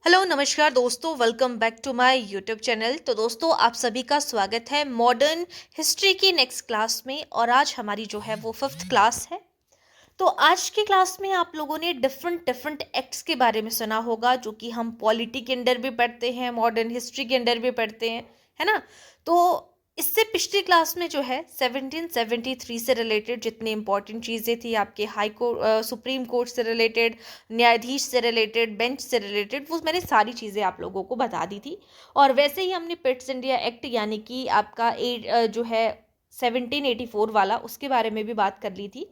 Hello नमस्कार दोस्तों, welcome back to my YouTube channel. तो दोस्तों, आप सभी का स्वागत है मॉडर्न हिस्ट्री की नेक्स्ट क्लास में। और आज हमारी जो है वो फिफ्थ क्लास है। तो आज की क्लास में आप लोगों ने डिफरेंट डिफरेंट एक्ट्स के बारे में सुना होगा, जो कि हम पॉलिटी के अंदर भी पढ़ते हैं, मॉडर्न हिस्ट्री के अंदर भी पढ़ते हैं, है ना। तो इससे पिछली क्लास में जो है 1773 से रिलेटेड जितनी इंपॉर्टेंट चीज़ें थी, आपके हाई कोर्ट, सुप्रीम कोर्ट से रिलेटेड, न्यायाधीश से रिलेटेड, बेंच से रिलेटेड, वो मैंने सारी चीज़ें आप लोगों को बता दी थी। और वैसे ही हमने पिट्स इंडिया एक्ट यानी कि आपका जो है 1784 वाला, उसके बारे में भी बात कर ली थी।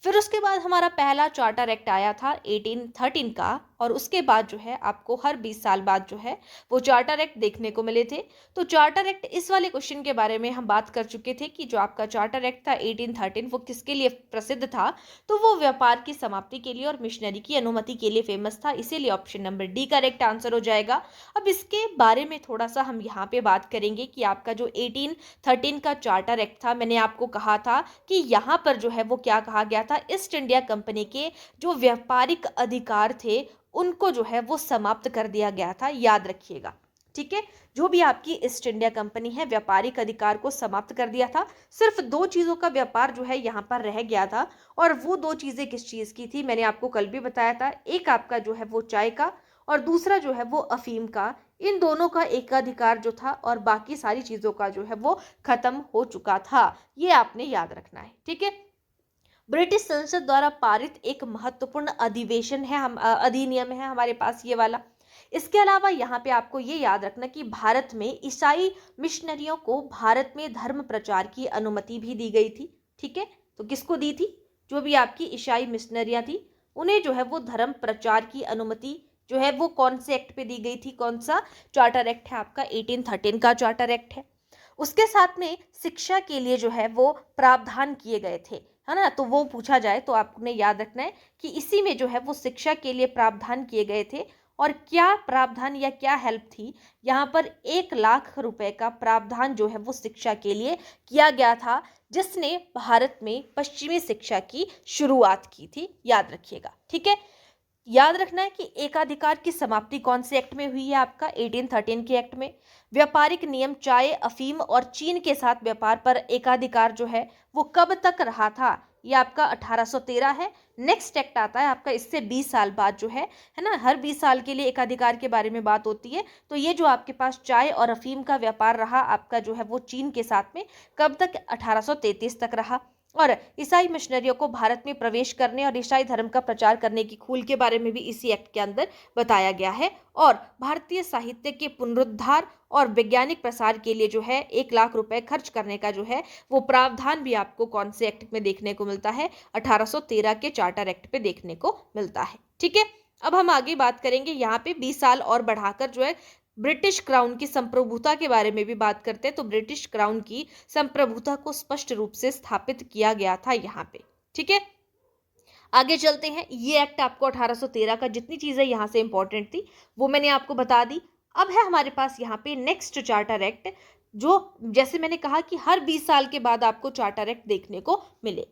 फिर उसके बाद हमारा पहला चार्टर एक्ट आया था 1813 का। और उसके बाद जो है आपको हर 20 साल बाद जो है वो चार्टर एक्ट देखने को मिले थे। तो चार्टर एक्ट, इस वाले क्वेश्चन के बारे में हम बात कर चुके थे कि जो आपका चार्टर एक्ट था 1813, वो किसके लिए प्रसिद्ध था। तो वो व्यापार की समाप्ति के लिए और मिशनरी की अनुमति के लिए फेमस था, इसीलिए option number D correct answer हो जाएगा। अब इसके बारे में थोड़ा सा हम यहाँ पे बात करेंगे कि आपका जो 1813 का चार्टर एक्ट था, मैंने आपको कहा था कि यहाँ पर जो है वो क्या कहा गया था, ईस्ट इंडिया कंपनी के जो व्यापारिक अधिकार थे उनको जो है वो समाप्त कर दिया गया था, याद रखिएगा। ठीक है, जो भी आपकी ईस्ट इंडिया कंपनी है, व्यापारिक अधिकार को समाप्त कर दिया था। सिर्फ दो चीजों का व्यापार जो है यहाँ पर रह गया था। और वो दो चीजें किस चीज की थी, मैंने आपको कल भी बताया था। एक आपका जो है वो चाय का, और दूसरा जो है वो अफीम का। इन दोनों का एकाधिकार जो था, और बाकी सारी चीजों का जो है वो खत्म हो चुका था। ये आपने याद रखना है, ठीक है। ब्रिटिश संसद द्वारा पारित एक महत्वपूर्ण अधिवेशन है, अधिनियम है हमारे पास ये वाला। इसके अलावा यहाँ पे आपको ये याद रखना कि भारत में ईसाई मिशनरियों को भारत में धर्म प्रचार की अनुमति भी दी गई थी। ठीक है, तो किसको दी थी? जो भी आपकी ईसाई मिशनरियां थी, उन्हें जो है वो धर्म प्रचार की अनुमति जो है वो कौन से एक्ट पे दी गई थी? कौन सा चार्टर एक्ट है आपका? 1813 का चार्टर एक्ट है। उसके साथ में शिक्षा के लिए जो है वो प्रावधान किए गए थे, है ना। तो वो पूछा जाए तो आपने याद रखना है कि इसी में जो है वो शिक्षा के लिए प्रावधान किए गए थे। और क्या प्रावधान या क्या हेल्प थी? यहाँ पर 1 लाख रुपए का प्रावधान जो है वो शिक्षा के लिए किया गया था, जिसने भारत में पश्चिमी शिक्षा की शुरुआत की थी, याद रखिएगा। ठीक है, याद रखना है कि एकाधिकार की समाप्ति कौन से एक्ट में हुई है? आपका 1813 के एक्ट में। व्यापारिक नियम चाय, अफीम और चीन के साथ व्यापार पर एकाधिकार जो है वो कब तक रहा था? ये आपका 1813 है। नेक्स्ट एक्ट आता है आपका इससे 20 साल बाद जो है ना। हर 20 साल के लिए एकाधिकार के बारे में बात होती है। तो ये जो आपके पास चाय और अफीम का व्यापार रहा आपका जो है वो चीन के साथ में, कब तक? 1833 तक रहा। और ईसाई मिशनरियों को भारत में प्रवेश करने और ईसाई धर्म का प्रचार करने की खूल के बारे में भी इसी एक्ट के अंदर बताया गया है। और भारतीय साहित्य के पुनरुद्धार और वैज्ञानिक प्रसार के लिए जो है 1 लाख रुपए खर्च करने का जो है वो प्रावधान भी आपको कौन से एक्ट में देखने को मिलता है? 1813 के चार्टर एक्ट पे देखने को मिलता है। ठीक है, अब हम आगे बात करेंगे। यहाँ पे 20 साल और बढ़ाकर जो है ब्रिटिश क्राउन की संप्रभुता के बारे में भी बात करते हैं। तो ब्रिटिश क्राउन की संप्रभुता को स्पष्ट रूप से स्थापित किया गया था यहाँ पे। ठीक है, आगे चलते हैं। ये एक्ट आपको 1813 का जितनी चीजें यहाँ से इंपॉर्टेंट थी वो मैंने आपको बता दी। अब है हमारे पास यहाँ पे नेक्स्ट चार्टर एक्ट, जो जैसे मैंने कहा कि हर 20 साल के बाद आपको चार्टर एक्ट देखने को मिले।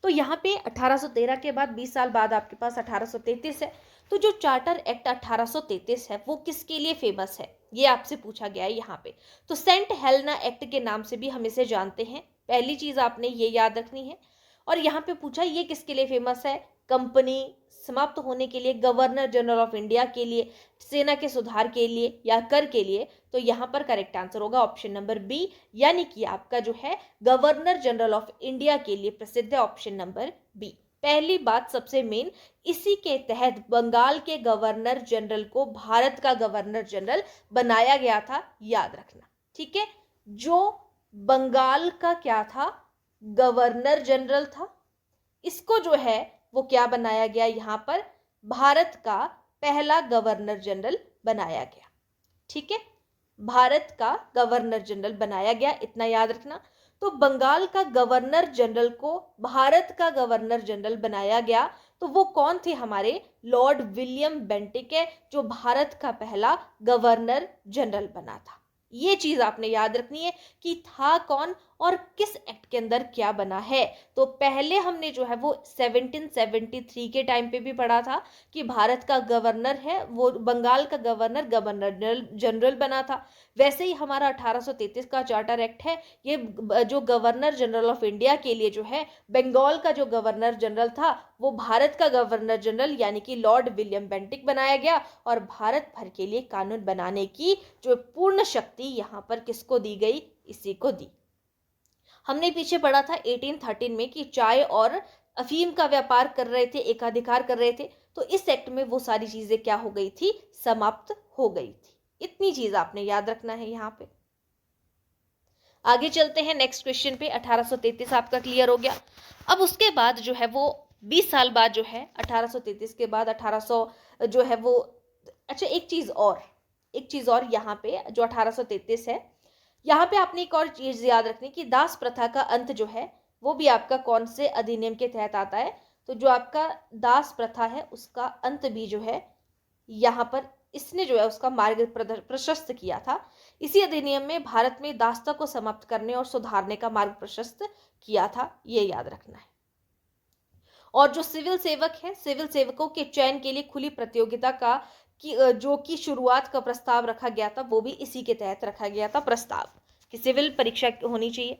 तो यहाँ पे 1813 के बाद 20 साल बाद आपके पास 1833 है। तो जो चार्टर एक्ट 1833 है वो किसके लिए फेमस है? ये आपसे पूछा गया है यहाँ पे। तो सेंट हेलेना एक्ट के नाम से भी हम इसे जानते हैं, पहली चीज आपने ये याद रखनी है। और यहाँ पे पूछा ये किसके लिए फेमस है? कंपनी समाप्त होने के लिए, गवर्नर जनरल ऑफ इंडिया के लिए, सेना के सुधार के लिए, या कर के लिए? तो यहाँ पर करेक्ट आंसर होगा ऑप्शन नंबर बी, यानी कि आपका जो है गवर्नर जनरल ऑफ इंडिया के लिए प्रसिद्ध है ऑप्शन नंबर बी। पहली बात सबसे मेन, इसी के तहत बंगाल के गवर्नर जनरल को भारत का गवर्नर जनरल बनाया गया था, याद रखना। ठीक है, जो बंगाल का क्या था? गवर्नर जनरल था। इसको जो है वो क्या बनाया गया? यहाँ पर भारत का पहला गवर्नर जनरल बनाया गया। ठीक है, भारत का गवर्नर जनरल बनाया गया, इतना याद रखना। तो बंगाल का गवर्नर जनरल को भारत का गवर्नर जनरल बनाया गया। तो वो कौन थे? हमारे लॉर्ड विलियम बेंटिक है, जो भारत का पहला गवर्नर जनरल बना था। ये चीज आपने याद रखनी है कि था कौन और किस एक्ट के अंदर क्या बना है। तो पहले हमने जो है वो 1773 के टाइम पे भी पढ़ा था कि भारत का गवर्नर है वो बंगाल का गवर्नर गवर्नर जनरल बना था। वैसे ही हमारा 1833 का चार्टर एक्ट है, ये जो गवर्नर जनरल ऑफ इंडिया के लिए जो है बंगाल का जो गवर्नर जनरल था वो भारत का गवर्नर जनरल यानी कि लॉर्ड विलियम बेंटिक बनाया गया, और भारत भर के लिए कानून बनाने की जो पूर्ण शक्ति यहाँ पर किसको दी गई, इसी को दी। हमने पीछे पढ़ा था 1813 में कि चाय और अफीम का व्यापार कर रहे थे, एकाधिकार कर रहे थे, तो इस एक्ट में वो सारी चीजें क्या हो गई थी, समाप्त हो गई थी। इतनी चीज आपने याद रखना है यहाँ पे। आगे चलते हैं नेक्स्ट क्वेश्चन पे। 1833 आपका क्लियर हो गया। अब उसके बाद जो है वो 20 साल बाद जो है 1833 के बाद 1800 जो है वो, अच्छा एक चीज और यहाँ पे जो 1833 है, यहाँ पे आपने एक और चीज याद रखनी कि दास प्रथा का अंत जो है वो भी आपका कौन से अधिनियम के तहत आता है। तो जो आपका दास प्रथा है उसका अंत भी जो है यहाँ पर इसने जो है उसका मार्ग प्रशस्त किया था। इसी अधिनियम में भारत में दासता को समाप्त करने और सुधारने का मार्ग प्रशस्त किया था, ये याद रखना है। और जो सिविल सेवक है, सिविल सेवकों के चयन के लिए खुली प्रतियोगिता का जो कि शुरुआत का प्रस्ताव रखा गया था वो भी इसी के तहत रखा गया था प्रस्ताव कि सिविल परीक्षा होनी चाहिए।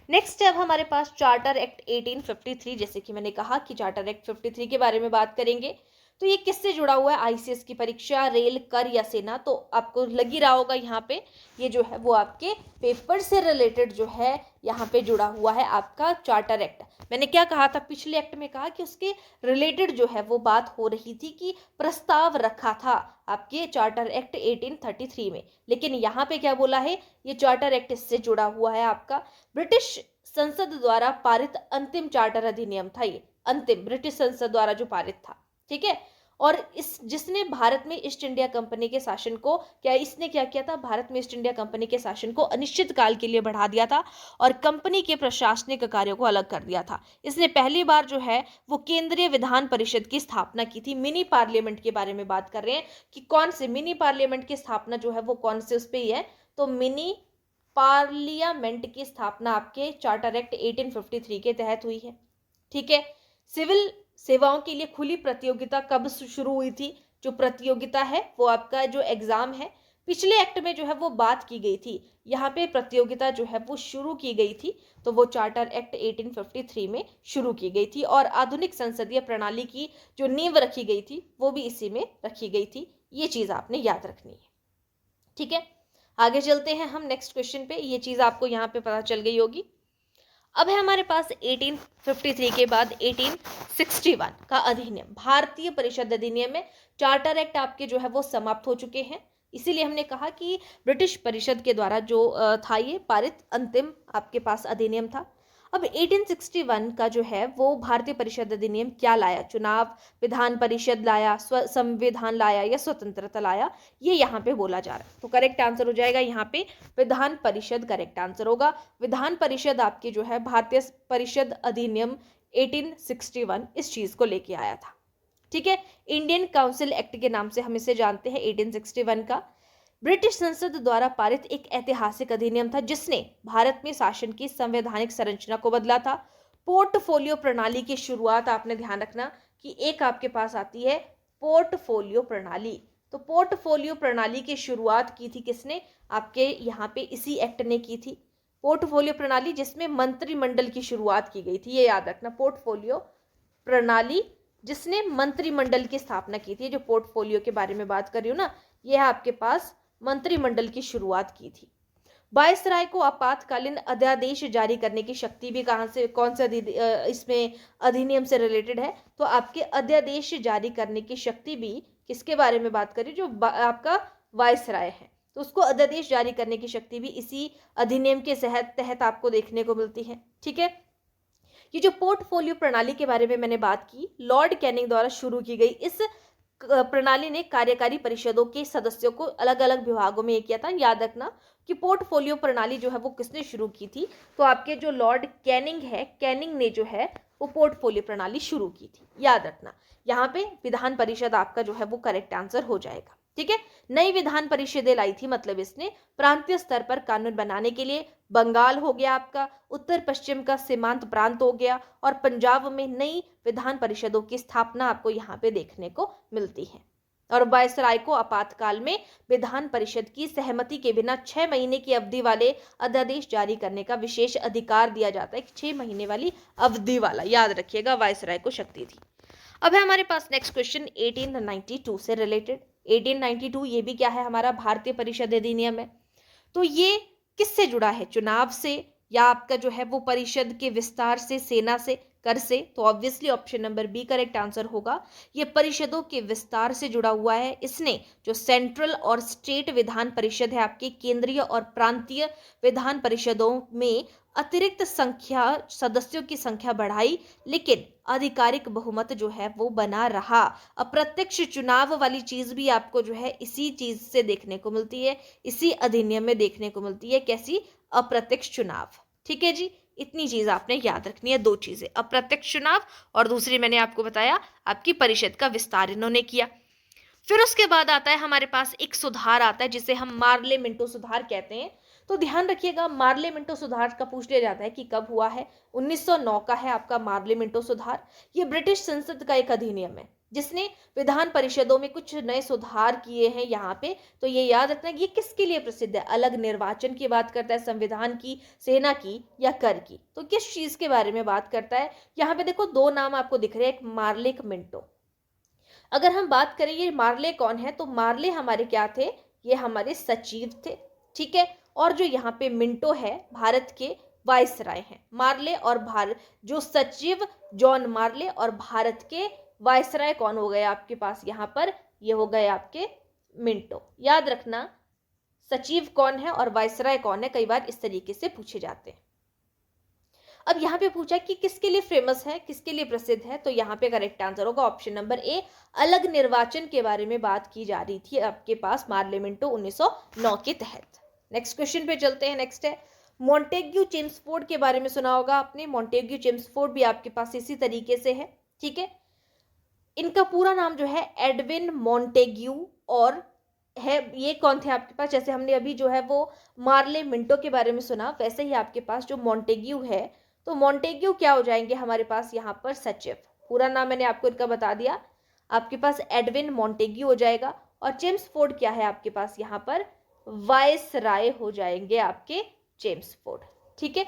नेक्स्ट अब हमारे पास चार्टर एक्ट 1853, जैसे कि मैंने कहा कि चार्टर एक्ट 53 के बारे में बात करेंगे। तो ये किससे जुड़ा हुआ है, आईसीएस की परीक्षा, रेल, कर या सेना। तो आपको लग ही रहा होगा यहाँ पे ये जो है वो आपके पेपर से रिलेटेड जो है यहाँ पे जुड़ा हुआ है आपका चार्टर एक्ट। मैंने क्या कहा था पिछले एक्ट में, कहा कि उसके रिलेटेड जो है वो बात हो रही थी कि प्रस्ताव रखा था आपके चार्टर एक्ट 1833 में, लेकिन यहाँ पे क्या बोला है, ये चार्टर एक्ट इससे जुड़ा हुआ है आपका ब्रिटिश संसद द्वारा पारित अंतिम चार्टर अधिनियम था। ये अंतिम ब्रिटिश संसद द्वारा जो पारित था, ठीक है। और इस जिसने भारत में ईस्ट इंडिया कंपनी के शासन को इसने क्या किया था, भारत में ईस्ट इंडिया कंपनी के शासन को अनिश्चित काल के लिए बढ़ा दिया था और कंपनी के प्रशासनिक कार्यों को अलग कर दिया था। इसने पहली बार जो है वो केंद्रीय विधान परिषद की स्थापना की थी। मिनी पार्लियामेंट के बारे में बात कर रहे हैं कि कौन से मिनी पार्लियामेंट की स्थापना जो है वो कौन से उस पर ही है, तो मिनी पार्लियामेंट की स्थापना आपके चार्टर एक्ट 1853 के तहत हुई है, ठीक है। सिविल सेवाओं के लिए खुली प्रतियोगिता कब शुरू हुई थी, जो प्रतियोगिता है वो आपका जो एग्जाम है पिछले एक्ट में जो है वो बात की गई थी, यहाँ पे प्रतियोगिता जो है वो शुरू की गई थी, तो वो चार्टर एक्ट 1853 में शुरू की गई थी। और आधुनिक संसदीय प्रणाली की जो नींव रखी गई थी वो भी इसी में रखी गई थी। ये चीज आपने याद रखनी है, ठीक है। आगे चलते हैं हम नेक्स्ट क्वेश्चन पे। ये चीज आपको यहाँ पे पता चल गई होगी। अब है हमारे पास 1853 के बाद 1861 का अधिनियम, भारतीय परिषद अधिनियम में चार्टर एक्ट आपके जो है वो समाप्त हो चुके हैं। इसीलिए हमने कहा कि ब्रिटिश परिषद के द्वारा जो था ये पारित अंतिम आपके पास अधिनियम था। अब 1861 का जो है वो भारतीय परिषद अधिनियम क्या लाया, चुनाव, विधान परिषद लाया, संविधान लाया या स्वतंत्रता लाया, ये यहाँ पे बोला जा रहा है। तो करेक्ट आंसर हो जाएगा यहाँ पे विधान परिषद करेक्ट आंसर होगा। विधान परिषद आपकी जो है भारतीय परिषद अधिनियम 1861 इस चीज को लेके आया था, ठीक है। इंडियन काउंसिल एक्ट के नाम से हम इसे जानते हैं 1861 का। ब्रिटिश संसद द्वारा पारित एक ऐतिहासिक अधिनियम था जिसने भारत में शासन की संवैधानिक संरचना को बदला था। पोर्टफोलियो प्रणाली की शुरुआत आपने ध्यान रखना कि एक आपके पास आती है पोर्टफोलियो प्रणाली। तो पोर्टफोलियो प्रणाली की शुरुआत की थी किसने, आपके यहाँ पे इसी एक्ट ने की थी पोर्टफोलियो प्रणाली, जिसमें मंत्रिमंडल की शुरुआत की गई थी। ये याद रखना, पोर्टफोलियो प्रणाली जिसने मंत्रिमंडल की स्थापना की थी। जो पोर्टफोलियो के बारे में बात कर रही हूँ ना, यह आपके पास मंत्रिमंडल की शुरुआत की थी। वायसराय को आपातकालीन अध्यादेश जारी करने की शक्ति भी कहां से, कौन से इसमें अधिनियम से रिलेटेड है, तो आपके अध्यादेश जारी करने की शक्ति भी किसके बारे में बात करें, जो आपका वायसराय है, तो उसको अध्यादेश जारी करने की शक्ति भी इसी अधिनियम के तहत आपको देखने को मिलती है, ठीक है। ये जो पोर्टफोलियो प्रणाली के बारे में मैंने बात की, लॉर्ड कैनिंग द्वारा शुरू की गई इस प्रणाली ने कार्यकारी परिषदों के सदस्यों को अलग अलग विभागों में किया था। याद रखना कि पोर्टफोलियो प्रणाली जो है वो किसने शुरू की थी, तो आपके जो लॉर्ड कैनिंग है, कैनिंग ने जो है वो पोर्टफोलियो प्रणाली शुरू की थी। याद रखना यहाँ पे विधान परिषद आपका जो है वो करेक्ट आंसर हो जाएगा। ठीक है। नई विधान परिषदें लाई थी, मतलब इसने प्रांतीय स्तर पर कानून बनाने के लिए। बंगाल हो गया आपका, उत्तर पश्चिम का सीमांत प्रांत हो गया, और पंजाब में नई विधान परिषदों की स्थापना आपको यहाँ पे देखने को मिलती है। और वायसराय को आपातकाल में विधान परिषद की सहमति के बिना 6 महीने की अवधि वाले अध्यादेश जारी करने का विशेष अधिकार दिया जाता है। 6 महीने वाली अवधि वाला, याद रखिएगा, वायसराय को शक्ति थी। अब है हमारे पास नेक्स्ट क्वेश्चन 1892 से रिलेटेड। 1892 ये भी क्या है, हमारा भारतीय परिषद अधिनियम है। तो ये किससे जुड़ा है, चुनाव से, या आपका जो है वो परिषद के विस्तार से, सेना से, कर से? तो obviously option number B correct answer होगा। ये परिषदों के विस्तार से जुड़ा हुआ है। इसने जो सेंट्रल और स्टेट विधान परिषद है, आपकी केंद्रीय और प्रांतीय विधान परिषदों में अतिरिक्त संख्या, सदस्यों की संख्या बढ़ाई, लेकिन आधिकारिक बहुमत जो है वो बना रहा। अप्रत्यक्ष चुनाव वाली चीज भी आपको जो है इसी चीज से देखने को मिलती है, इसी अधिनियम में देखने को मिलती है। कैसी? अप्रत्यक्ष चुनाव। ठीक है जी, इतनी चीज आपने याद रखनी है, दो चीजें, अप्रत्यक्ष चुनाव और दूसरी मैंने आपको बताया आपकी परिषद का विस्तार इन्होंने किया। फिर उसके बाद आता है हमारे पास एक सुधार आता है जिसे हम मार्ले मिंटो सुधार कहते हैं। तो ध्यान रखिएगा, मार्ले मिंटो सुधार का पूछ लिया जाता है कि कब हुआ है। 1909 का है आपका मार्ले मिंटो सुधार। ये ब्रिटिश संसद का एक अधिनियम है जिसने विधान परिषदों में कुछ नए सुधार किए हैं यहाँ पे। तो ये याद रखना, ये किसके लिए प्रसिद्ध है? अलग निर्वाचन की बात करता है, संविधान की, सेना की, या कर की? तो किस चीज के बारे में बात करता है? यहाँ पे देखो दो नाम आपको दिख रहे हैं, एक मार्ले, एक मिंटो। अगर हम बात करें ये मार्ले कौन है, तो मार्ले हमारे क्या थे, ये हमारे सचिव थे। ठीक है। और जो यहाँ पे मिंटो है, भारत के वायसराय हैं। मार्ले और भारत, जो सचिव जॉन मार्ले, और भारत के वायसराय कौन हो गए आपके पास यहाँ पर? ये हो गए आपके मिंटो। याद रखना, सचिव कौन है और वायसराय कौन है, कई बार इस तरीके से पूछे जाते हैं। अब यहाँ पे पूछा कि किसके लिए फेमस है, किसके लिए प्रसिद्ध है, तो यहाँ पे करेक्ट आंसर होगा ऑप्शन नंबर ए, अलग निर्वाचन के बारे में बात की जा रही थी आपके पास मार्लिमेंटो 1909 के तहत। नेक्स्ट क्वेश्चन पे चलते हैं। नेक्स्ट है मॉन्टेग्यू चेम्सफोर्ड के बारे में सुना होगा आपने। मॉन्टेग्यू चेम्सफोर्ड भी आपके पास इसी तरीके से है। ठीक है। इनका पूरा नाम जो है एडविन मॉन्टेग्यू, और है ये कौन थे आपके पास, जैसे हमने अभी जो है वो मार्ले मिंटो के बारे में सुना, वैसे ही आपके पास जो मॉन्टेग्यू है, तो मॉन्टेग्यू क्या हो जाएंगे हमारे पास यहाँ पर? सचिव। पूरा नाम मैंने आपको इनका बता दिया, आपके पास एडविन मॉन्टेग्यू हो जाएगा। और चेम्सफोर्ड क्या है आपके पास यहाँ पर? वायसराय हो जाएंगे आपके चेम्सफोर्ड। ठीक है।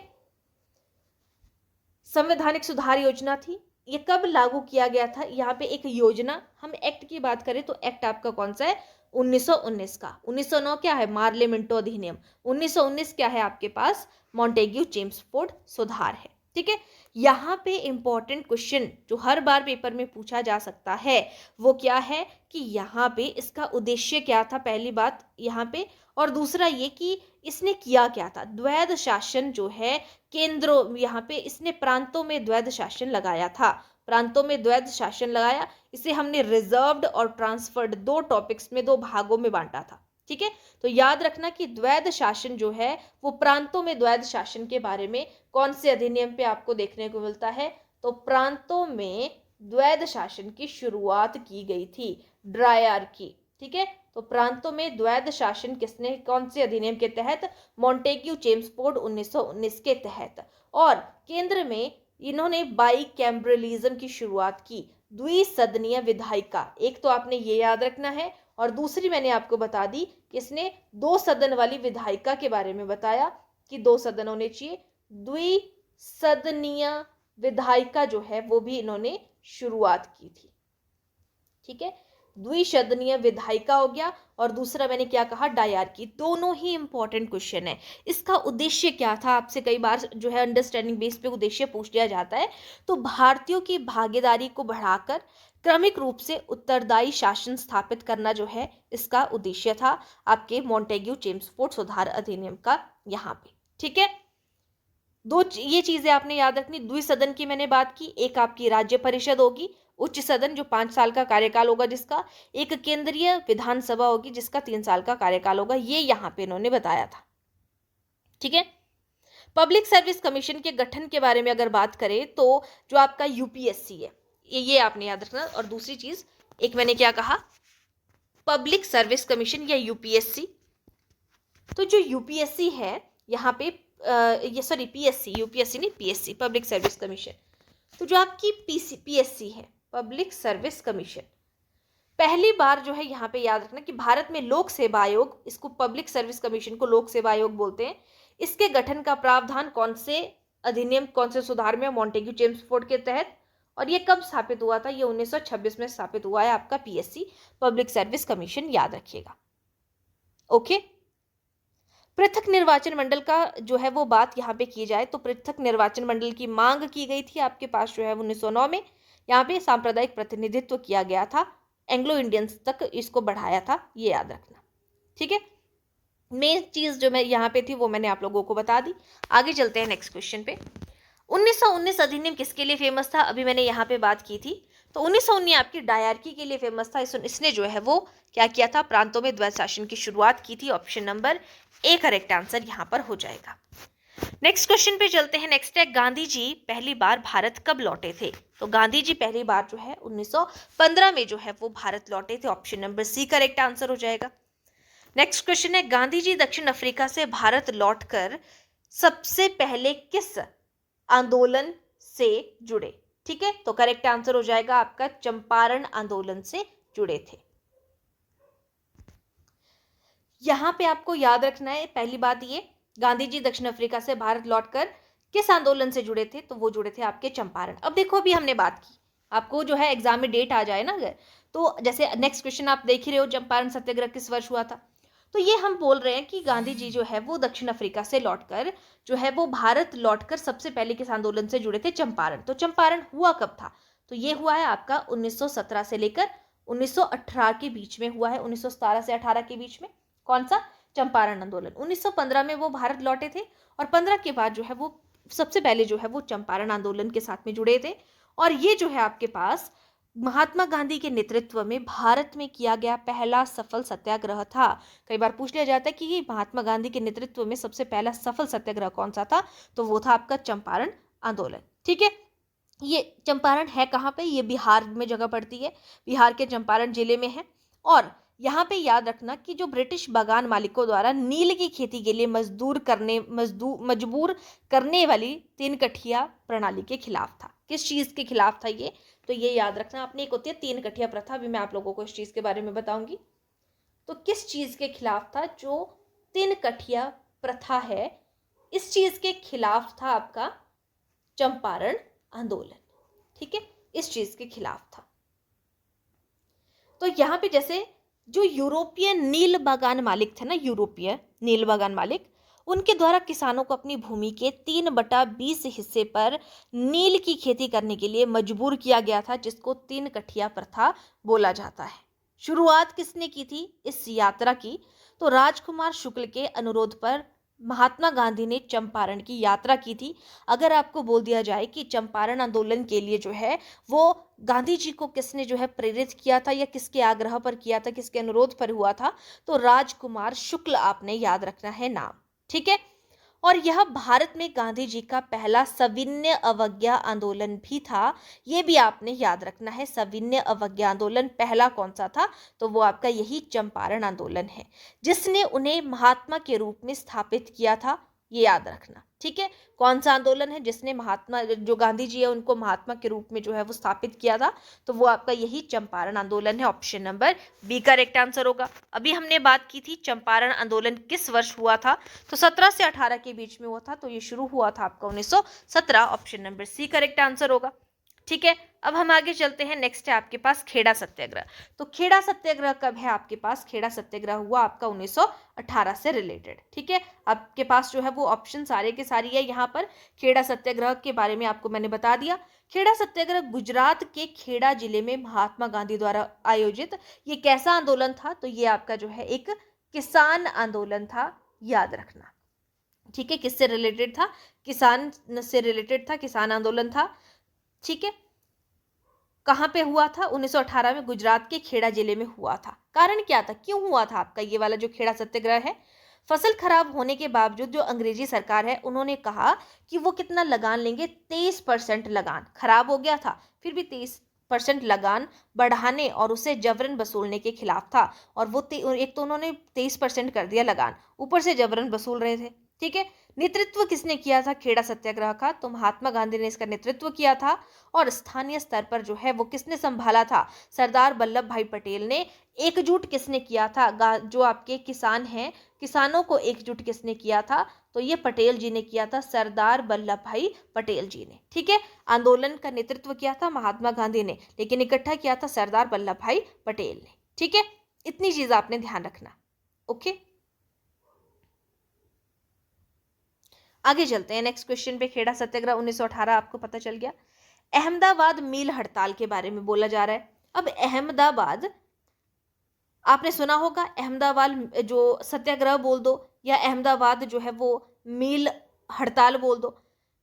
संवैधानिक सुधार योजना थी, ये कब लागू किया गया था? यहाँ पे एक योजना, हम एक्ट की बात करें तो एक्ट आपका कौन सा है? 1919 का। 1909 क्या है? मार्ले मिंटो अधिनियम। 1919 क्या है आपके पास? मॉन्टेग्यू चेम्सफोर्ड सुधार है। ठीक है। यहाँ पे इंपॉर्टेंट क्वेश्चन जो हर बार पेपर में पूछा जा सकता है वो क्या है कि यहाँ पे इसका उद्देश्य क्या था, पहली बात यहाँ पे, और दूसरा ये कि इसने किया क्या था। द्वैध शासन जो है केंद्रों, यहाँ पे इसने प्रांतों में द्वैध शासन लगाया था, प्रांतों में द्वैध शासन लगाया। इसे हमने रिजर्व्ड और ट्रांसफर्ड दो टॉपिक्स में, दो भागों में बांटा था। ठीक है। तो याद रखना कि द्वैध शासन जो है वो प्रांतों में द्वैध शासन के बारे में कौन से अधिनियम पे आपको देखने को मिलता है? तो प्रांतों में द्वैध शासन की शुरुआत की गई थी, ड्रायर की। ठीक है। तो प्रांतों में द्वैध शासन किसने, कौन से अधिनियम के तहत? मॉन्टेग्यू चेम्सफोर्ड 1919 के तहत। और केंद्र में इन्होंने बाईकैम्ब्रलिज्म की शुरुआत की, द्विसदनीय विधायिका। एक तो आपने ये याद रखना है, और दूसरी मैंने आपको बता दी कि इसने दो सदन वाली विधायिका के बारे में बताया कि दो सदन होने चाहिए। द्विसदनीय विधायिका जो है वो भी इन्होंने शुरुआत की थी। ठीक है। द्विसदनीय विधायिका हो गया, और दूसरा मैंने क्या कहा? डायर की। दोनों ही इंपॉर्टेंट क्वेश्चन है। इसका उद्देश्य क्या था, आपसे कई बार जो है अंडरस्टैंडिंग बेस पे उद्देश्य पूछ लिया जाता है। तो भारतीयों की भागीदारी को बढ़ाकर क्रमिक रूप से उत्तरदायी शासन स्थापित करना जो है इसका उद्देश्य था आपके मॉन्टेग्यू चेम्सफोर्ड सुधार अधिनियम का यहाँ पे। ठीक है। दो ये चीजें आपने याद रखनी। द्विसदन की मैंने बात की, एक आपकी राज्य परिषद होगी, उच्च सदन जो 5 साल का कार्यकाल होगा जिसका, एक केंद्रीय विधानसभा होगी जिसका 3 साल का कार्यकाल होगा, ये यहाँ पे इन्होंने बताया था। ठीक है। पब्लिक सर्विस कमीशन के गठन के बारे में अगर बात करें तो जो आपका यूपीएससी है, ये आपने याद रखना। और दूसरी चीज, एक मैंने क्या कहा, पब्लिक सर्विस कमीशन या यूपीएससी। तो जो यूपीएससी है यहाँ पे ये सॉरी पीएससी, यूपीएससी नहीं पीएससी, पब्लिक सर्विस कमीशन। तो जो आपकी पीएससी है, पब्लिक सर्विस कमीशन, पहली बार जो है यहाँ पे याद रखना कि भारत में लोक सेवा आयोग, इसको पब्लिक सर्विस कमीशन को लोक सेवा आयोग बोलते हैं। इसके गठन का प्रावधान कौन से अधिनियम, कौन से सुधार में, मॉन्टेग्यू चेम्सफोर्ड के तहत, और ये कब स्थापित हुआ था? ये 1926 में स्थापित हुआ है आपका पीएससी, पब्लिक सर्विस कमीशन, याद रखिएगा। ओके। पृथक निर्वाचन मंडल का जो है वो बात यहाँ पे की जाए तो पृथक निर्वाचन मंडल की मांग की गई थी आपके पास जो है 1909 में। यहाँ पे सांप्रदायिक प्रतिनिधित्व किया गया था, एंग्लो इंडियंस तक इसको बढ़ाया था, ये याद रखना। ठीक है, मेन चीज जो मैं यहाँ पे थी वो मैंने आप लोगों को बता दी। आगे चलते हैं नेक्स्ट क्वेश्चन पे। 1919 अधिनियम किसके लिए फेमस था? अभी मैंने यहाँ पे बात की थी। तो 1919 आपकी डायरकी के लिए फेमस था। इसने जो है वो क्या किया था? प्रांतों में द्वैत शासन की शुरुआत की थी। Option number A correct answer यहाँ पर हो जाएगा। नेक्स्ट क्वेश्चन पे चलते हैं। नेक्स्ट है, गांधी जी पहली बार भारत कब लौटे थे? तो गांधी जी पहली बार जो है 1915 में जो है वो भारत लौटे थे। Option number C correct answer हो जाएगा। नेक्स्ट क्वेश्चन है, गांधी जी दक्षिण अफ्रीका से भारत लौटकर सबसे पहले किस आंदोलन से जुड़े? ठीक है, तो करेक्ट आंसर हो जाएगा आपका चंपारण आंदोलन से जुड़े थे। यहां पे आपको याद रखना है पहली बात ये, गांधी जी दक्षिण अफ्रीका से भारत लौटकर किस आंदोलन से जुड़े थे? तो वो जुड़े थे आपके चंपारण। अब देखो, अभी हमने बात की, आपको जो है एग्जाम में डेट आ जाए ना अगर, तो जैसे नेक्स्ट क्वेश्चन आप देख ही रहे हो, चंपारण सत्याग्रह किस वर्ष हुआ था? तो ये हम बोल रहे हैं कि गांधी जी जो है वो दक्षिण अफ्रीका से लौटकर जो है वो भारत लौटकर सबसे पहले किस आंदोलन से जुड़े थे? चंपारण। तो चंपारण हुआ कब था? तो ये हुआ है आपका 1917 से लेकर 1918 के बीच में हुआ है। 1917 से 18 के बीच में कौन सा? चंपारण आंदोलन। 1915 में वो भारत लौटे थे और 15 के बाद जो है वो सबसे पहले जो है वो चंपारण आंदोलन के साथ में जुड़े थे। और ये जो है आपके पास महात्मा गांधी के नेतृत्व में भारत में किया गया पहला सफल सत्याग्रह था। कई बार पूछ लिया जाता है कि ये महात्मा गांधी के नेतृत्व में सबसे पहला सफल सत्याग्रह कौन सा था? तो वो था आपका चंपारण आंदोलन। ठीक है, ये चंपारण है कहाँ पे? ये बिहार में जगह पड़ती है, बिहार के चंपारण जिले में है। और यहाँ पे याद रखना कि जो ब्रिटिश बागान मालिकों द्वारा नील की खेती के लिए मजबूर करने वाली 3 कठिया प्रणाली के खिलाफ था। किस चीज के खिलाफ था ये? तो ये याद रखना आपने, एक होती है 3 कठिया प्रथा, अभी मैं आप लोगों को इस चीज के बारे में बताऊंगी। तो किस चीज के खिलाफ था जो 3 कठिया प्रथा है? इस चीज के खिलाफ था आपका चंपारण आंदोलन। ठीक है, इस चीज के खिलाफ था। तो यहाँ पे जैसे जो यूरोपियन नील बागान मालिक थे ना, यूरोपीय नील बागान मालिक, उनके द्वारा किसानों को अपनी भूमि के 3/20 हिस्से पर नील की खेती करने के लिए मजबूर किया गया था, जिसको 3 कठिया प्रथा बोला जाता है। शुरुआत किसने की थी इस यात्रा की? तो राजकुमार शुक्ल के अनुरोध पर महात्मा गांधी ने चंपारण की यात्रा की थी। अगर आपको बोल दिया जाए कि चंपारण आंदोलन के लिए जो है वो गांधी जी को किसने जो है प्रेरित किया था या किसके आग्रह पर किया था, किसके अनुरोध पर हुआ था? तो राजकुमार शुक्ल आपने याद रखना है नाम। ठीक है, और यह भारत में गांधी जी का पहला सविनय अवज्ञा आंदोलन भी था। यह भी आपने याद रखना है। सविनय अवज्ञा आंदोलन पहला कौन सा था? तो वो आपका यही चंपारण आंदोलन है, जिसने उन्हें महात्मा के रूप में स्थापित किया था। ये याद रखना। ठीक है, कौन सा आंदोलन है जिसने महात्मा, जो गांधी जी है उनको महात्मा के रूप में जो है वो स्थापित किया था? तो वो आपका यही चंपारण आंदोलन है। Option number B correct answer होगा। अभी हमने बात की थी चंपारण आंदोलन किस वर्ष हुआ था? तो 17 से 18 के बीच में हुआ था। तो ये शुरू हुआ था आपका 1917। Option number C correct answer होगा। ठीक है, अब हम आगे चलते हैं। नेक्स्ट है आपके पास खेड़ा सत्याग्रह। तो खेड़ा सत्याग्रह कब है आपके पास? खेड़ा सत्याग्रह हुआ आपका 1918 से रिलेटेड। ठीक है, आपके पास जो है वो ऑप्शन सारे के सारी है यहाँ पर। खेड़ा सत्याग्रह के बारे में आपको मैंने बता दिया। खेड़ा सत्याग्रह गुजरात के खेड़ा जिले में महात्मा गांधी द्वारा आयोजित ये कैसा आंदोलन था? तो ये आपका जो है एक किसान आंदोलन था, याद रखना। ठीक है, किससे रिलेटेड था? किसान से रिलेटेड था, किसान आंदोलन था। ठीक है, कहाँ पे हुआ था? 1918 में गुजरात के खेड़ा जिले में हुआ था। कारण क्या था, क्यों हुआ था आपका ये वाला जो खेड़ा सत्याग्रह है? फसल खराब होने के बावजूद जो अंग्रेजी सरकार है उन्होंने कहा कि वो कितना लगान लेंगे, 23% लगान। खराब हो गया था फिर भी 23% लगान बढ़ाने और उसे जबरन वसूलने के खिलाफ था। और वो एक तो उन्होंने 23% कर दिया लगान, ऊपर से जबरन वसूल रहे थे। ठीक है। नेतृत्व किसने किया था खेड़ा सत्याग्रह का? तो महात्मा गांधी ने इसका नेतृत्व किया था। और स्थानीय स्तर पर जो है वो किसने संभाला था? सरदार वल्लभ भाई पटेल ने। एकजुट किसने किया था? जो आपके किसान हैं, किसानों को एकजुट किसने किया था? तो ये पटेल जी ने किया था, सरदार वल्लभ भाई पटेल जी ने। ठीक है। आंदोलन का नेतृत्व किया था महात्मा गांधी ने, लेकिन इकट्ठा किया था सरदार वल्लभ भाई पटेल ने। ठीक है। इतनी चीज आपने ध्यान रखना। ओके, आगे चलते हैं नेक्स्ट क्वेश्चन पे। खेड़ा सत्याग्रह 1918 आपको पता चल गया। अहमदाबाद मील हड़ताल के बारे में बोला जा रहा है। अब अहमदाबाद आपने सुना होगा, अहमदाबाद जो सत्याग्रह बोल दो या अहमदाबाद जो है वो मील हड़ताल बोल दो।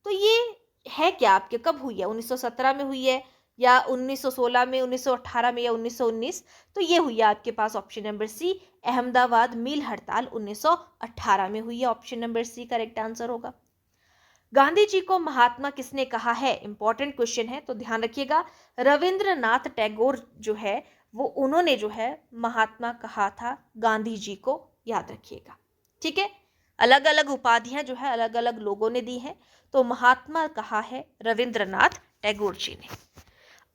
तो ये है क्या आपके? कब हुई है? 1917 में हुई है या 1916 में, 1918 में या 1919? तो ये हुई है आपके पास option number C, Ahmedabad mill हड़ताल 1918 में हुई है। Option number C correct answer होगा। गांधी जी को महात्मा किसने कहा है? इंपॉर्टेंट क्वेश्चन है, तो ध्यान रखिएगा। रविंद्रनाथ टैगोर जो है वो उन्होंने जो है महात्मा कहा था गांधी जी को, याद रखिएगा। ठीक है। अलग अलग उपाधियां जो है अलग अलग लोगों ने दी हैं, तो महात्मा कहा है रविंद्रनाथ टैगोर जी ने।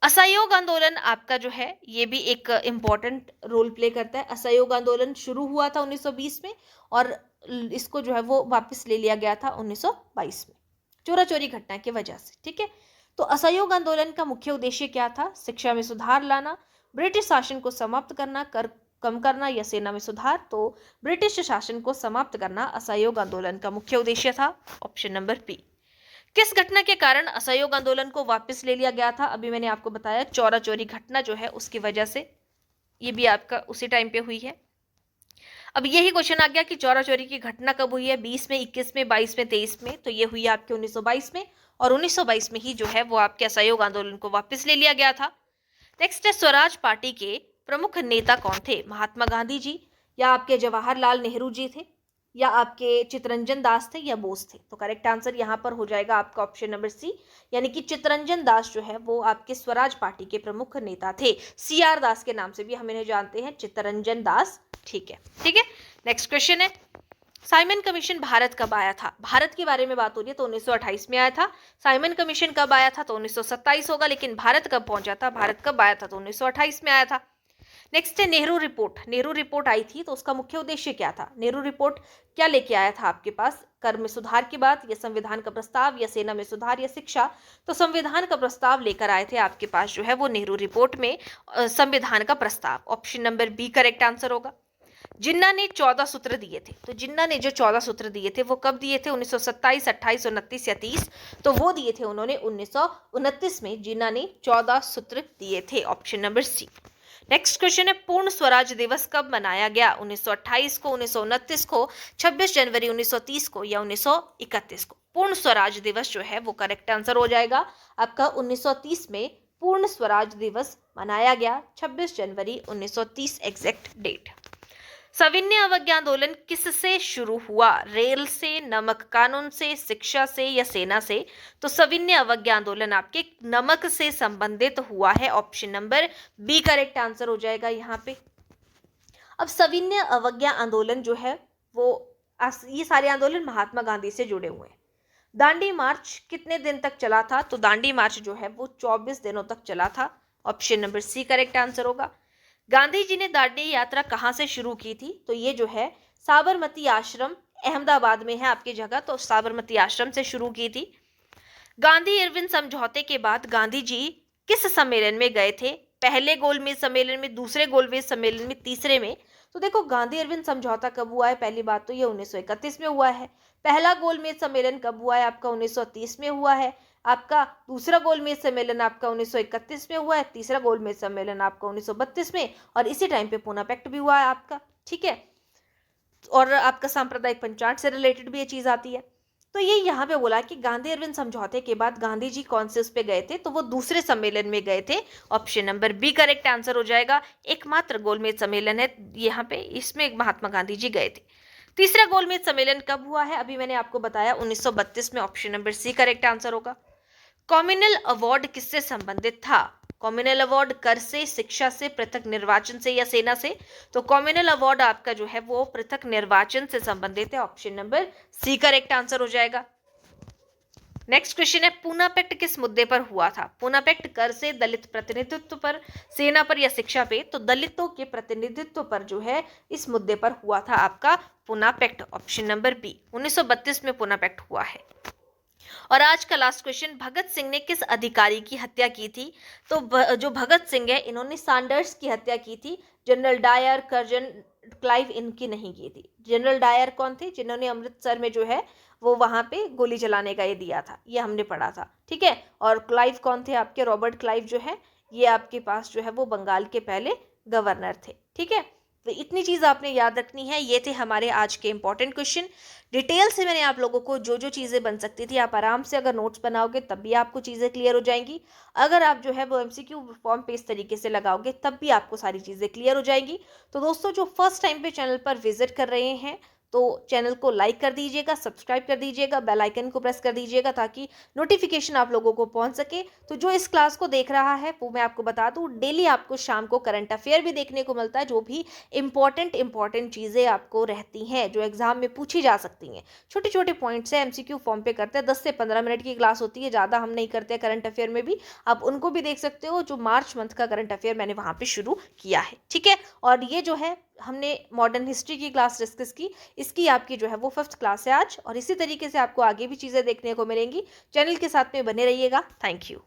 असहयोग आंदोलन आपका जो है ये भी एक इंपॉर्टेंट रोल प्ले करता है। असहयोग आंदोलन शुरू हुआ था 1920 में और इसको जो है वो वापस ले लिया गया था 1922 में, चोरा चोरी घटना की वजह से। ठीक है। तो असहयोग आंदोलन का मुख्य उद्देश्य क्या था? शिक्षा में सुधार लाना, ब्रिटिश शासन को समाप्त करना, कर कम करना या सेना में सुधार। तो ब्रिटिश शासन को समाप्त करना असहयोग आंदोलन का मुख्य उद्देश्य था। Option number B. किस घटना के कारण असहयोग आंदोलन को वापस ले लिया गया था? अभी मैंने आपको बताया, चौरा चोरी घटना जो है उसकी वजह से। ये भी आपका उसी टाइम पे हुई है। अब यही क्वेश्चन आ गया कि चौरा चोरी की घटना कब हुई है? 20 में, 21 में, 22 में, 23 में। तो ये हुई है आपके 1922 में, और 1922 में ही जो है वो आपके असहयोग आंदोलन को वापस ले लिया गया था। नेक्स्ट है, स्वराज पार्टी के प्रमुख नेता कौन थे? महात्मा गांधी जी या आपके जवाहरलाल नेहरू जी थे या आपके चित्तरंजन दास थे या बोस थे? तो करेक्ट आंसर यहाँ पर हो जाएगा आपका ऑप्शन नंबर सी, यानी कि चित्तरंजन दास जो है वो आपके स्वराज पार्टी के प्रमुख नेता थे। सीआर दास के नाम से भी हम इन्हें जानते हैं, चित्तरंजन दास। ठीक है। ठीक है। नेक्स्ट क्वेश्चन है, साइमन कमीशन भारत कब आया था? भारत के बारे में बात हो रही है तो 1928 में आया था। साइमन कमीशन कब आया था? तो 1927 होगा, लेकिन भारत कब पहुंचा था, भारत कब आया था? तो 1928 में आया था। नेक्स्ट है नेहरू रिपोर्ट। नेहरू रिपोर्ट आई थी तो उसका मुख्य उद्देश्य क्या था? नेहरू रिपोर्ट क्या लेके आया था आपके पास? कर में सुधार की बात, या संविधान का प्रस्ताव, या सेना में सुधार, या शिक्षा? तो संविधान का प्रस्ताव लेकर आए थे आपके पास जो है वो नेहरू रिपोर्ट में संविधान का प्रस्ताव। Option number B correct answer होगा। जिन्ना ने 14 सूत्र दिए थे, तो जिन्ना ने जो 14 सूत्र दिए थे वो कब दिए थे? 1927, 28, 29 या 30? तो वो दिए थे उन्होंने 1929 में, जिन्ना ने 14 सूत्र दिए थे। Option number C. Next question है, पूर्ण स्वराज दिवस कब मनाया गया? 1928 को, 1929 को, 26 जनवरी 1930 को, या 1931 को? पूर्ण स्वराज दिवस जो है वो करेक्ट आंसर हो जाएगा आपका 1930 में पूर्ण स्वराज दिवस मनाया गया, 26 जनवरी 1930 एग्जैक्ट डेट। सविनय अवज्ञा आंदोलन किससे शुरू हुआ? रेल से, नमक कानून से, शिक्षा से, या सेना से? तो सविनय अवज्ञा आंदोलन आपके नमक से संबंधित हुआ है। Option number B correct answer हो जाएगा यहाँ पे। अब सविनय अवज्ञा आंदोलन जो है वो ये सारे आंदोलन महात्मा गांधी से जुड़े हुए हैं। दांडी मार्च कितने दिन तक चला था? तो दांडी मार्च जो है वो 24 दिनों तक चला था। Option number C correct answer होगा। गांधी जी ने दांडी यात्रा कहाँ से शुरू की थी? तो ये जो है साबरमती आश्रम, अहमदाबाद में है आपकी जगह, तो साबरमती आश्रम से शुरू की थी। गांधी इरविन समझौते के बाद गांधी जी किस सम्मेलन में गए थे? पहले गोलमेज सम्मेलन में, दूसरे गोलमेज सम्मेलन में, तीसरे में? तो देखो गांधी इरविन समझौता कब हुआ है? पहली बात तो ये 1931 में हुआ है। पहला गोलमेज सम्मेलन कब हुआ है? आपका 1930 में हुआ है। आपका दूसरा गोलमेज सम्मेलन आपका 1931 में हुआ है। तीसरा गोलमेज सम्मेलन आपका 1932 में, और इसी टाइम पे पूना पैक्ट भी हुआ है आपका। ठीक है। और आपका सांप्रदायिक पंचायत से रिलेटेड भी ये चीज आती है। तो ये यहाँ पे बोला कि गांधी इरविन समझौते के बाद गांधी जी कौन से उस पे गए थे? तो वो दूसरे सम्मेलन में गए थे। Option number B correct answer हो जाएगा। एकमात्र गोलमेज सम्मेलन है यहाँ पे, इसमें महात्मा गांधी जी गए थे। तीसरा गोलमेज सम्मेलन कब हुआ है? अभी मैंने आपको बताया 1932 में। Option number C correct answer होगा। कॉम्युनल अवार्ड किससे संबंधित था? कम्युनल अवार्ड कर से, शिक्षा से, पृथक निर्वाचन से या सेना से? तो कम्युनल अवार्ड आपका जो है वो पृथक निर्वाचन से संबंधित है। Option number C correct answer हो जाएगा। नेक्स्ट क्वेश्चन है, पूना पैक्ट किस मुद्दे पर हुआ था? पूना पैक्ट कर से, दलित प्रतिनिधित्व पर, सेना पर या शिक्षा पे? तो दलितों के प्रतिनिधित्व पर जो है इस मुद्दे पर हुआ था आपका Poona pact. Option number B, 1932 में पूना पैक्ट हुआ है। और आज का लास्ट क्वेश्चन, भगत सिंह ने किस अधिकारी की हत्या की थी? तो जो भगत सिंह है इन्होंने सैंडर्स की हत्या की थी, जनरल डायर, कर्जन क्लाइव इनकी नहीं की थी। जनरल डायर कौन थे? जिन्होंने अमृतसर में जो है वो वहां पे गोली चलाने का ये दिया था, ये हमने पढ़ा था, ठीक है। और क्लाइव कौन थे आपके? रॉबर्ट क्लाइव जो है ये आपके पास जो है वो बंगाल के पहले गवर्नर थे, ठीक है। तो इतनी चीज आपने याद रखनी है। ये थे हमारे आज के इंपॉर्टेंट क्वेश्चन। डिटेल से मैंने आप लोगों को जो जो चीज़ें बन सकती थी, आप आराम से अगर नोट्स बनाओगे तब भी आपको चीज़ें क्लियर हो जाएंगी। अगर आप जो है वो एमसीक्यू फॉर्म पे इस तरीके से लगाओगे तब भी आपको सारी चीज़ें क्लियर हो जाएंगी। तो दोस्तों जो फर्स्ट टाइम पे चैनल पर विजिट कर रहे हैं तो चैनल को लाइक कर दीजिएगा, सब्सक्राइब कर दीजिएगा, बेल आइकन को प्रेस कर दीजिएगा ताकि नोटिफिकेशन आप लोगों को पहुंच सके। तो जो इस क्लास को देख रहा है वो मैं आपको बता दूं, डेली आपको शाम को करंट अफेयर भी देखने को मिलता है, जो भी इंपॉर्टेंट चीज़ें आपको रहती हैं जो एग्जाम में पूछी जा सकती हैं। छोटे छोटे पॉइंट्स है, एमसीक्यू फॉर्म पे करते हैं, 10 से 15 मिनट की क्लास होती है, ज़्यादा हम नहीं करते हैं करंट अफेयर में भी। आप उनको भी देख सकते हो, जो मार्च मंथ का करंट अफेयर मैंने वहाँ पे शुरू किया है, ठीक है। और ये जो है हमने मॉडर्न हिस्ट्री की क्लास डिस्कस की, इसकी आपकी जो है वो 5th क्लास है आज। और इसी तरीके से आपको आगे भी चीज़ें देखने को मिलेंगी। चैनल के साथ में बने रहिएगा। Thank you.